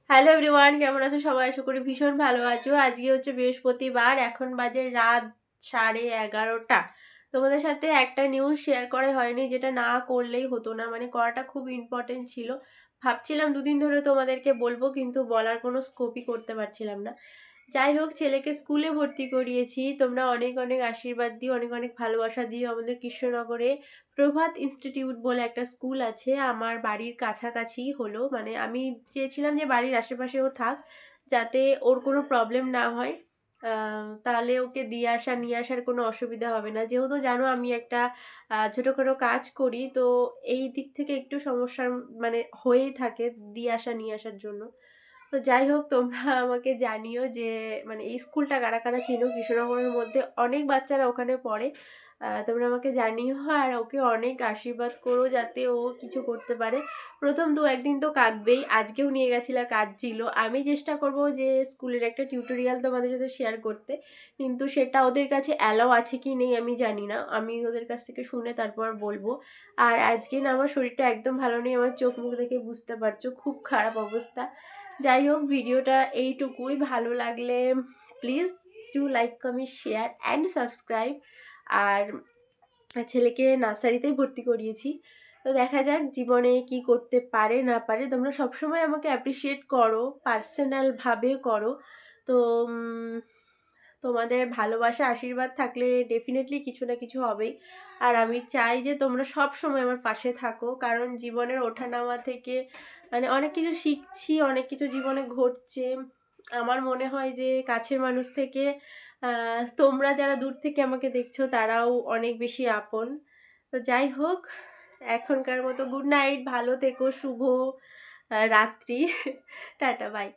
Hello everyone, কেমন আছো সবাই? আশা করি ভীষণ ভালো আছো। আজকে হচ্ছে বৃহস্পতিবার, এখন বাজে রাত 11:30। তোমাদের সাথে একটা নিউজ শেয়ার করা হয়নি, যেটা না করলেই হতো না, মানে করাটা খুব ইম্পর্টেন্ট ছিল। ভাবছিলাম দুদিন ধরে তোমাদেরকে বলবো, কিন্তু বলার কোনো স্কোপই করতে পারছিলাম না। যাই হোক, ছেলেকে স্কুলে ভর্তি করিয়েছি। তোমরা অনেক অনেক আশীর্বাদ দিও, অনেক অনেক ভালোবাসা দিও। আমাদের কৃষ্ণনগরে প্রভাত ইনস্টিটিউট বলে একটা স্কুল আছে, আমার বাড়ির কাছাকাছি হলো, মানে আমি চেয়েছিলাম যে বাড়ির আশেপাশেও থাক, যাতে ওর কোনো প্রবলেম না হয়। তাহলে ওকে দিয়ে আসা নিয়ে আসার কোনো অসুবিধা হবে না। যেহেতু জানো আমি একটা ছোটোখাটো কাজ করি, তো এই দিক থেকে একটু সমস্যার মানে হয়েই থাকে দিয়ে আসা নিয়ে আসার জন্য। তো যাই হোক, তোমরা আমাকে জানিও যে মানে এই স্কুলটা কারা কারা চেনো। কৃষ্ণনগরের মধ্যে অনেক বাচ্চারা ওখানে পড়ে। তোমরা আমাকে জানিও, আর ওকে অনেক আশীর্বাদ করো যাতে ও কিছু করতে পারে। প্রথম দু একদিন তো কাঁদবেই, আজকেও নিয়ে গেছিলাম, কাঁদছিল। আমি চেষ্টা করব যে স্কুলের একটা টিউটোরিয়াল তোমাদের সাথে শেয়ার করতে, কিন্তু সেটা ওদের কাছে অ্যালাউ আছে কি নেই আমি জানি না। আমি ওদের কাছ থেকে শুনে তারপর বলবো। আর আজকে না আমার শরীরটা একদম ভালো নেই, আমার চোখ মুখ দেখে বুঝতে পারছো, খুব খারাপ অবস্থা। যাই হোক, ভিডিওটা এইটুকুই। ভালো লাগলে please do like, comment, share and subscribe. আর ছেলেকে নার্সারিতেই ভর্তি করিয়েছি, তো দেখা যাক জীবনে কি করতে পারে না পারে। তোমরা সবসময় আমাকে অ্যাপ্রিসিয়েট করো, পার্সোনালভাবে করো। তো তোমাদের ভালোবাসা আশীর্বাদ থাকলে ডেফিনেটলি কিছু না কিছু হবেই। আর আমি চাই যে তোমরা সব সময় আমার পাশে থাকো, কারণ জীবনের ওঠানামা থেকে মানে অনেক কিছু শিখছি, অনেক কিছু জীবনে ঘটছে। আমার মনে হয় যে কাছের মানুষ থেকে তোমরা যারা দূর থেকে আমাকে দেখছো তারাও অনেক বেশি আপন। তো যাই হোক, এখনকার মতো গুড নাইট, ভালো থেকো, শুভ রাত্রি। Tata, by.